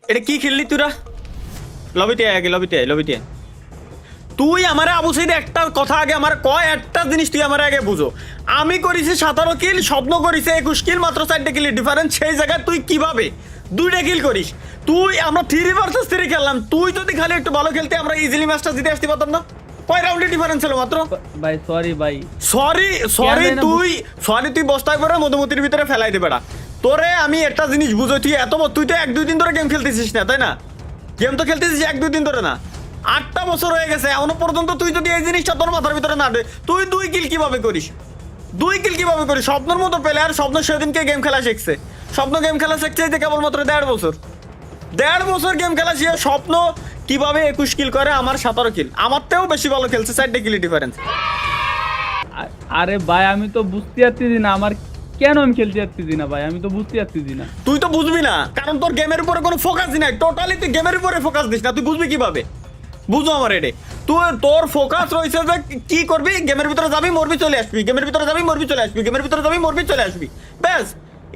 এটা কি খেললি তোরা? লবিতে আগে লবিতে তুই আমার আবু সাইদ একটা কথা আগে আমার কয়, একটা জিনিস তুই আমার আগে বুঝো। আমি করেছি 17 কিল, স্বপ্ন করেছে 21 কিল, মাত্র 4টা কিল ডিফারেন্স। সেই জায়গায় তুই কিভাবে 2টা কিল করিস? তুই আমরা 3 ভার্সেস 3 খেললাম, তুই যদি খালি একটু ভালো খেলতে আমরা ইজিলি ম্যাচটা জিতে আসতে পারতাম না? কয় রাউন্ডে ডিফারেন্স ছিল মাত্র? ভাই ভাই সরি তুই বস্তায় করে মধুমতির ভিতরে ফেলাই দে বেড়া। তোরে আমি একটা জিনিস বুঝো, তুই তুই তো 1-2 দিন ধরে গেম খেলতেছিস না, তাই না? গেম তো খেলতেছিস 1-2 দিন ধরে না, 8টা বছর হয়ে গেছে এখনো পর্যন্ত তুই যদি এই জিনিসটা তোর মাথার ভিতরে না দেয়, তুই 2 কিল কিভাবে করিস? 2 কিল কিভাবে করিস? স্বপ্নের মতো প্লেয়ার, স্বপ্ন সেদিনকে গেম খেলা শিখছে, স্বপ্ন গেম খেলা শিখছে এই যে কেবলমাত্র 1.5 বছর গেম খেলা শিখে স্বপ্ন কিভাবে 21 কিল করে, আমার 17 কিল, আমার থেকেও বেশি ভালো খেলছে, 4টা কিল ডিফারেন্স। আরে ভাই আমি তো বুঝতে পারতেছি না আমার কেন আমি খেলতে পারতেছি না ভাই, আমি তো বুঝতে পারতেছি না। তুই তো বুঝবি না কারণ তোর গেমের উপরে কোনো ফোকাসই নাই, টোটালি তুই গেমের উপরে ফোকাস দিস না, তুই বুঝবি কিভাবে? বুঝো আমার এডে, তুই তোর ফোকাস রয়েছে যে কি করবি, গেমের ভিতরে যাবি মরবি চলে আসবি, গেমের ভিতরে যাবি মরবি চলে আসবি, গেমের ভিতরে যাবি মরবি চলে আসবি, ব্যাস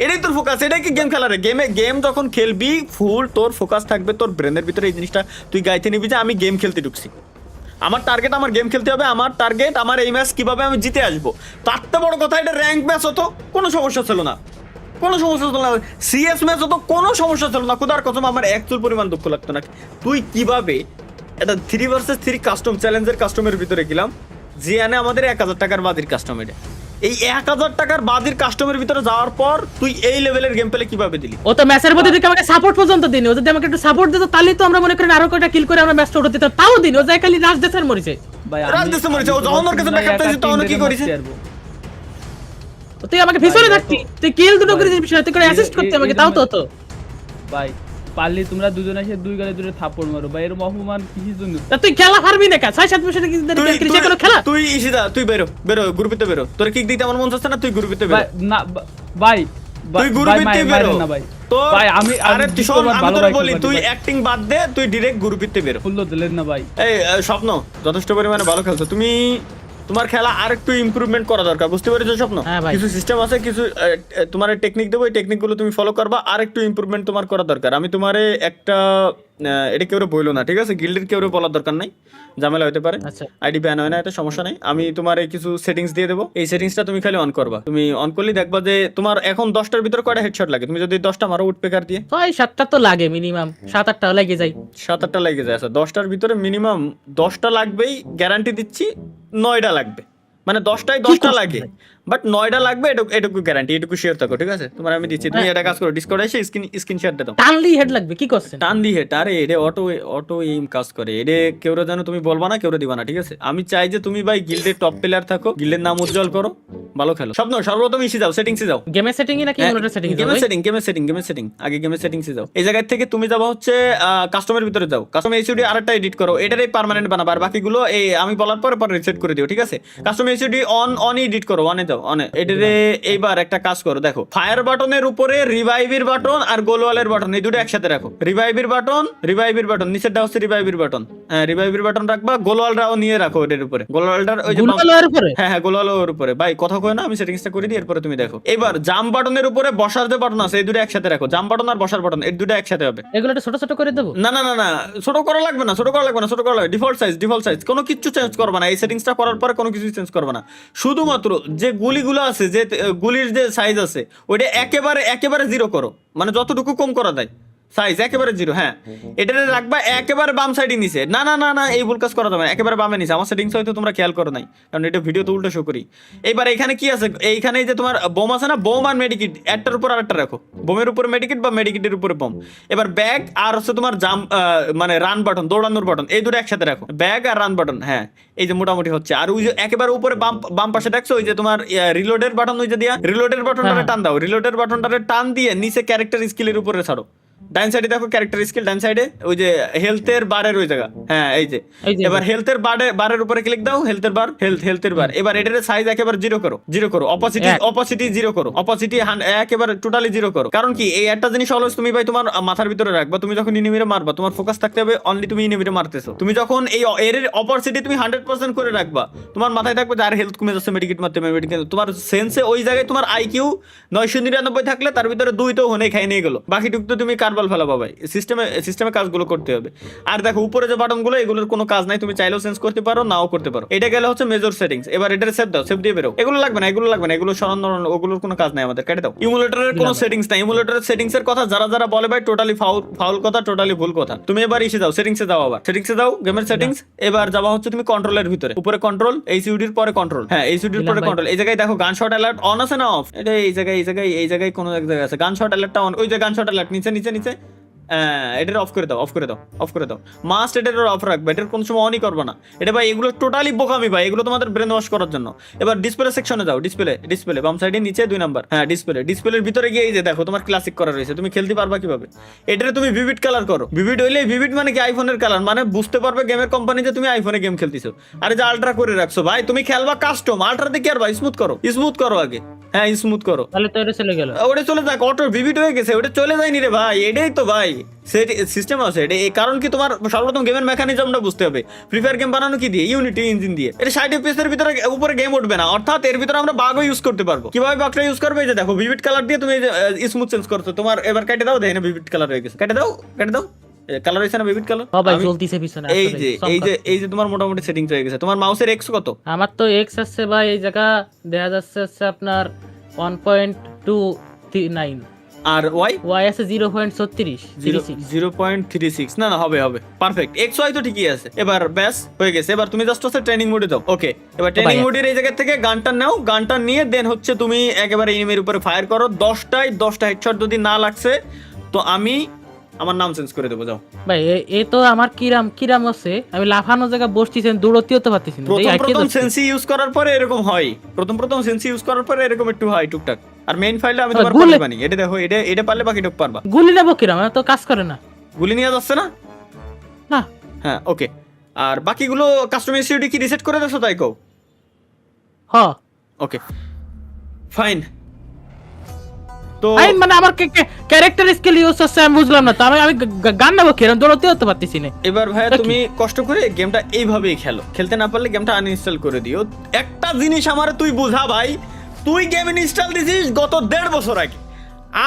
এটাই তোর ফোকাস। এটাই কি গেম খেলারে? গেম যখন খেলবি ফুল তোর ফোকাস থাকবে, তোর ব্রেনের ভিতরে এই জিনিসটা তুই গাইতে নিবি যে আমি গেম খেলতে ঢুকছি, আমার টার্গেট আমার গেম খেলতে হবে, আমার টার্গেট আমার এই ম্যাচ কিভাবে আমি জিতে আসবো। তার তো বড় কথা এটা র্যাঙ্ক ম্যাচ হতো কোনো সমস্যা ছিল না, কোনো সমস্যা ছিল না, সিএস ম্যাচ হতো কোনো সমস্যা ছিল না, খোদার কসম আমার একচুল পরিমাণ দুঃখ লাগতো না। তুই কিভাবে এটা 3 ভার্সেস 3 কাস্টম চ্যালেঞ্জের কাস্টমের ভিতরে গেলাম, জিয়ানে আমাদের 1000 টাকার বাদির কাস্টম, এটা এই 1000 টাকার বাদির কাস্টমের ভিতরে যাওয়ার পর তুই এই লেভেলের গেম প্লে কিভাবে দিলি? ও তো ম্যাচের মধ্যে দিকে আমাকে সাপোর্ট পর্যন্ত দিনি, ও যদি আমাকে একটু সাপোর্ট দিত তাহলেই তো আমরা মনে করেন আরো কয়টা কিল করে আমরা ম্যাচটা উঠে দিতাম, তাও দিন ও যায় খালি রাজ দেশের মরিছে ভাই রাজদেশে মরেছে, ও যখন ওর কাছে ব্যাকআপ চাইছে তখন ও কি করেছে? তুই আমাকে ভিতরে থাকতি, তুই কিল দুটো করে দিবি, তুই করে অ্যাসিস্ট করতে আমাকে, তাও তো হতো ভাই। পারলে তোমরা দুজন এসে 2 গালে 2 থাপ্পড় মারো ভাই, এরকম অপমান কিসের জন্য? তা তুই খেলা পারবি না কা 6-7 বছর কি কোনো খেলা? তুই ইসিদা তুই বেরো গ্রুপেতে বেরো, তোর কিক দিতে আমার মন চাচ্ছে না, তুই গ্রুপেতে বেরো। ভাই না ভাই তুই গ্রুপেতে বেরো না ভাই। তো ভাই আমি আরে তুই শোন, আমি তোরে বলি তুই অ্যাক্টিং বাদ দে, তুই ডাইরেক্ট গ্রুপেতে বেরো। ফুল দিলেন না ভাই। এই স্বপ্ন যথেষ্ট পরিমাণে ভালো খেলছো তুমি, তোমার খেলা আর একটু ইমপ্রুভমেন্ট করা দরকার, বুঝতে পেরেছো স্বপ্ন? কিছু সিস্টেম আছে, কিছু তোমার টেকনিক দেবো, এই টেকনিকগুলো তুমি ফলো করবা, আর একটু ইমপ্রুভমেন্ট তোমার করা দরকার। আমি তোমারে একটা এটা কেউ বইলো না, ঠিক আছে? গিল্ডের কেউ বলার দরকার নাই, ঝামেলা হতে পারে, আইডি ব্যান হয় না, এটা সমস্যা নেই। আমি তোমার কিছু সেটিংস দিয়ে দেবো, এই সেটিংসটা তুমি খালি অন করবা। তুমি অন করলে দেখবা যে তোমার এখন 10টার ভিতরে কয়টা হেডশট লাগে। তুমি যদি 10টা মারো উডপেকার দিয়ে 6-7টা তো লাগে মিনিমাম, 7-8টা লাগে যায়, 7-8টা লাগে যায়। আচ্ছা 10টার ভিতরে মিনিমাম 10টা লাগবেই, গ্যারান্টি দিচ্ছি 9টা লাগবে, মানে 10টায় 10টা লাগে, বাট 9টা লাগবে, এটুকু গ্যারান্টি, এটুকু শেয়ার থাকো, ঠিক আছে? তোমার আমি দিচ্ছি, তুমি এটা কাজ করো, ডিসকর্ডে এসে স্ক্রিন শেয়ার দাও। টানলি হেড লাগবে কি করছেন? টানলি হেড, আরে এটা অটো এইম কাজ করে, এটা কেউ জানো তুমি বলবা না, কেউ দিবা না, ঠিক আছে? আমি চাই যে তুমি ভাই গিল্ডের টপ প্লেয়ার থাকো, গিল্ডের নাম উজ্জ্বল করো, ভালো খেলো। স্বপ্ন সর্বপ্রথম ইসে যাও, সেটিংসে যাও, গেমের সেটিং এ নাকি ইমোটের সেটিং? গেমের সেটিং আগে গেমের সেটিংসে যাও। এই জায়গা থেকে তুমি যাবা হচ্ছে কাস্টমের ভিতরে যাও, কাস্টম এইচডি আরেকটা এডিট করো, এটারই পার্মানেন্ট বানাবা, আর বাকিগুলো এই আমি বলার পরে রিসেট করে দিও, ঠিক আছে? কাস্টম এইচডি অন এডিট করো, অনে যাও, অনে। এটারে এইবার একটা কাজ করো, দেখো ফায়ার বাটনের উপরে রিভাইভের বাটন আর গোলওয়ালের বাটন, এই দুটো একসাথে রাখো। রিভাইভের বাটন নিচেরটা হচ্ছে রিভাইভের বাটন, হ্যাঁ রিভাইভের বাটন রাখবা, গোলওয়ালটাও নিয়ে রাখো এটার উপরে, গোলওয়ালটার ওই যে হ্যাঁ গোলওয়ালের উপরে। ভাই কথা কয় না, আমি সেটিংসটা করে দিই, এরপরে তুমি দেখো। এবার জাম বাটনের উপরে বসার যে বাটন আছে, এই দুটো একসাথে রাখো, জাম বাটন আর বসার বাটন, এই দুটো একসাথে হবে। এগুলো ছোট ছোট করে দেবো? না ছোট করা লাগবে না, ছোট করা লাগবে, ডিফল্ট সাইজ, কোনো কিছু চেঞ্জ করবে না। এই সেটিংসটা করার পরে কোনো কিছু চেঞ্জ করবে না, শুধুমাত্র যে গুলিগুলো আছে, যে গুলির যে সাইজ আছে ওইটা একেবারে 0 করো, মানে যতটুকু কম করা যায় সাইজ একেবারে 0। হ্যাঁ এটা রাখবা একেবারে বাম সাইডে নিচে, না এই ভুল কাজ করা যাবে না, একেবারে বামে নিচে। আমার সেটিংস হয়তো তোমরা খেয়াল করো নাই, কারণ এটা ভিডিও তো উল্টো শো করি। এইবার এখানে কি আছে, এইখানে যে তোমার বোম আছে না, বোম আর মেডিকিট, একটার উপর আরেকটা রাখো, বোমের উপরে মেডিকিট বা মেডিকিটের উপরে বোম। এবার ব্যাগ আর হচ্ছে তোমার মানে রান বাটন, দৌড়ানোর বাটন, এই দুটো একসাথে রাখো, ব্যাগ আর রান বাটন। হ্যাঁ এই যে মোটামুটি হচ্ছে। আর ওই যে একেবারে উপরে বাম পাশে দেখছো ওই যে তোমার রিলোডের বাটন, ওই যে দিয়া রিলোডের বাটনটারে টান দাও, রিলোডের বাটনটারে টান দিয়ে নিচে ক্যারেক্টার স্কিলের উপরে ছাড়ো। ডাইন সাইডে দেখো ক্যারেক্টার স্কিল, ডাইন সাইডে ওই যে হেলথের বারের ওই জায়গা, হ্যাঁ এই যে। এবার হেলথের বারের উপরে ক্লিক দাও, হেলথের বার। এবার এটার সাইজ একেবারে 0 করো, অপোসিটি 0 করো, অপোসিটি একেবারে টোটালি 0 করো। কারণ কি এই একটা জিনিস অলওয়েজ তুমি ভাই তোমার মাথার ভিতরে রাখবা, তুমি যখন ইনিমিরে মারবা তোমার ফোকাস থাকতে হবে অনলি তুমি ইনিমিরে মারতেছো। তুমি যখন এই এর অপোসিটি তুমি 100% করে রাখবা, তোমার মাথায় থাকবে যে আর হেলথ কমে যাচ্ছে, মেডিকেট মারতে হবে, মেডিকেট। তোমার সেন্সে ওই জায়গায় তোমার আইকিউ 999 থাকলে তার ভিতরে 2 তো হনে খাই নিয়ে গেল, বাকিটুকু তো তুমি কার বল ফেলাবো ভাই, সিস্টেমে কাজগুলো করতে হবে। আর দেখো উপরে যে বাটনগুলো, এগুলোর কোনো কাজ নাই, তুমি চাইলেও চেঞ্জ করতে পারো, নাও করতে পারো। এটা গেলে হচ্ছে মেজর সেটিংস। এবার এটার সেভ দাও, সেভ দিয়ে বেরো। এগুলো লাগবে না, এগুলো সরানো, ওগুলোর কোনো কাজ নাই আমাদের, কেটে দাও। ইমুলেটরের কোনো সেটিংস নাই, ইমুলেটরের সেটিংস এর কথা যারা বলে ভাই টোটালি ফাউল কথা, টোটালি ভুল কথা। তুমি এবার ইসে যাও, সেটিংসে যাও, আবার সেটিংসে যাও, গেমের সেটিংস। এবার যাবা হচ্ছে তুমি কন্ট্রোলের ভিতরে, উপরে কন্ট্রোল, এইচইউডির পরে কন্ট্রোল, হ্যাঁ এইচইউডির পরে কন্ট্রোল। এই জায়গায় দেখো গানশট অ্যালার্ট অন আছে না অফ? এটা এই জায়গায় কোনো এক জায়গায় আছে গানশট অ্যালার্টটা অন। ওই যে গানশট অ্যালার্ট নিচে এটার অফ করে দাও। মাস্ট এটার অফ রাখবে, এটার কোন সময় অনই করবে না। এটা ভাই এগুলো টোটালি বোকামি ভাই, এগুলো তোমাদের ব্রেন ওয়াশ করার জন্য। এবার ডিসপ্লে সেকশনে যাও, ডিসপ্লে বাম সাইডে নিচে 2 নাম্বার, হ্যাঁ ডিসপ্লের ভিতরে গিয়ে এই যে দেখো তোমার ক্লাসিক করা রয়েছে, তুমি খেলতে পারবা কিভাবে? এটারে তুমি ভিভিড কালার করো। ভিভিড হইলে, ভিভিড মানে কি আইফোনের কালার, মানে বুঝতে পারবে গেমের কোম্পানি যে তুমি আইফোনে গেম খেলতেছো। আর এই যে আলট্রা করে রাখছো ভাই, তুমি খেলবা কাস্টম, আলট্রাতে কি আর ভাই স্মুথ করো আগে, হ্যাঁ স্মুথ করো। তাহলে তো এটা চলে গেল, ওটা চলে যাক, অটো ভিভিড হয়ে গেছে, ওটা চলে যায়নি রে ভাই। এটাই তো ভাই সিস্টেম আছে এটা। এই কারণ কি তোমার সর্বপ্রথম গেমের মেকানিজমটা বুঝতে হবে। ফ্রি ফায়ার গেম বানানো কি দিয়ে? ইউনিটি ইঞ্জিন দিয়ে। এটা 60 FPS এর ভিতরে উপরে গেম উঠবে না, অর্থাৎ এর ভিতরে আমরা বাগও ইউজ করতে পারবো। কিভাবে বাগটা ইউজ করবে? এই যে দেখো ভিভিড কালার দিয়ে তুমি স্মুথ চেঞ্জ করছো, তোমার এবার কেটে দাও, দেখেন ভিভিড কালার হয়ে গেছে, কেটে দাও কালার হয়েছে না ভিভিড কালার। সবাই জ্বলতিছে পিছনে। এই যে তোমার মোটামুটি সেটিংস হয়ে গেছে। তোমার মাউসের এক্স কত? আমার তো এক্স আছে ভাই, এই জায়গা দেখা যাচ্ছে হচ্ছে আপনার 1.29, আর ওয়াই ওয়াই আছে 0.36, 0.36। না হবে পারফেক্ট। এক্স ওয়াই তো ঠিকই আছে। এবার ব্যাস হয়ে গেছে। এবার তুমি জাস্ট হচ্ছে ট্রেনিং মোডে যাও। ওকে, এবার ট্রেনিং মোডের এই জায়গা থেকে গানটা নাও, গানটা নিয়ে দেন হচ্ছে তুমি একেবারে এনিমির উপরে ফায়ার করো। 10টা হেডশট যদি না লাগছে তো আমি আমার নাম চেঞ্জ করে দেবো, যাও ভাই। এ তো আমার কিরাম আছে, আমি লাফানো জায়গা বসতেছি, দৌড়তেও তো পারতেছি না। প্রথম সেন্সি ইউজ করার পরে এরকম হয়, প্রথম সেন্সি ইউজ করার পরে এরকম একটু হয় টুকটাক। আর মেইন ফাইলটা আমি তোমার পারলে বানি, এটা দেখো, এটা পারলে বাকি টুক পারবা। গুলি নেবো কিরাম? তো কাজ করে না, গুলি নিয়ে যাচ্ছে না। না হ্যাঁ ওকে। আর বাকিগুলো কাস্টমার সিকিউরিটি কি রিসেট করে দেছো তাই কও? হ্যাঁ ওকে ফাইন। তো আই মানে আমার ক্যারেক্টার স্কিল ইউজ হচ্ছে, আমি বুঝলাম না তো। আমি গান নেবো কিরাম? দৌড়তেও তো পারতেছি না। এবার ভাইয়া তুমি কষ্ট করে গেমটা এইভাবেই খেলো, খেলতে না পারলে গেমটা আনইনস্টল করে দিও। একটা জিনিস আমারে তুই বুঝা ভাই, তুই গেম ইনস্টল দিছিস গত 1.5 বছর আগে,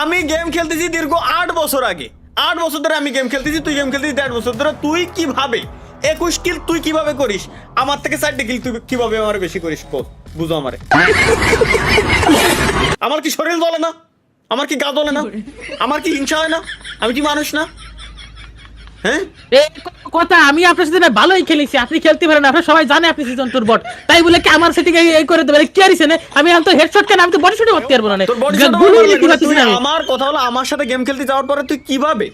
আমি গেম খেলতেছি দীর্ঘ 8 বছর আগে। 8 বছর ধরে আমি গেম খেলতেছি, তুই গেম খেলতেছিস 1.5 বছর ধরে। তুই কিভাবে 21 কিল তুই কিভাবে করিস? আমার থেকে 4টা কিল তুই কিভাবে আমার বেশি করিস? বুঝো আমারে। আমার কি শরীর জ্বলে না? আমার কি গা জ্বলে না? আমার কি হিংসা হয় না? আমি কি মানুষ না? হ্যাঁ কথা, আমি আপনার সাথে ভালোই খেলেছি, আপনি খেলতে পারেন, আপনার সবাই জানে আপনি সিজন 2 বট, তাই বলে কি আমার সেটিং এই করে দেবে? কি আরিছে না আমি তো হেডশট কেন, আমি তো বডি শটই করতে পারবো না। আমার কথা হলো, আমার সাথে গেম খেলতে যাওয়ার পরে তুই কিভাবে,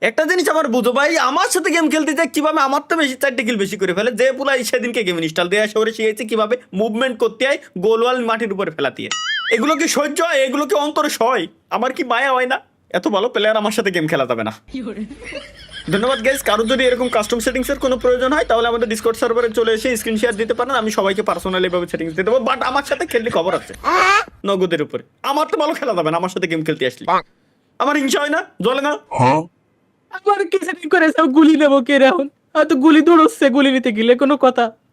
একটা জিনিস আমার বুঝো ভাই, আমার সাথে গেম খেলতে যায় কিভাবে আমার তো বেশি 4টা কিল বেশি করে ফেলে, যে পুলাই সেদিনকে গেম ইনস্টল দিয়ে আসে ওরে শিখেছে কিভাবে মুভমেন্ট করতে হয়, গোলওয়াল মাটির উপরে ফেলাতে হয়। এগুলো কি সহ্য হয়? এগুলো কি অন্তরে সয়? আমার কি মায়া হয় না? এত ভালো প্লেয়ার আমার সাথে গেম খেলা যাবে না। ধন্যবাদ গাইস। কারো যদি এরকম কাস্টম সেটিংস এর কোনো প্রয়োজন হয় তাহলে আমাদের ডিসকর্ড সার্ভারে চলে এসে স্ক্রিন শেয়ার দিতে পারেন, আমি সবাইকে পার্সোনালি ভাবে সেটিংস দিয়ে দেবো। বাট আমার সাথে খেললে খবর আছে নগদের উপরে, আমার তো ভালো খেলা যাবে না আমার সাথে গেম খেলতে আসলে। আমার হিংসা হয় না? জ্বলে না? আমার কি সেটিং করে গুলি নেবো কে এখন? হয়তো গুলি দৌড়চ্ছে, গুলি নিতে গেলে কোনো কথা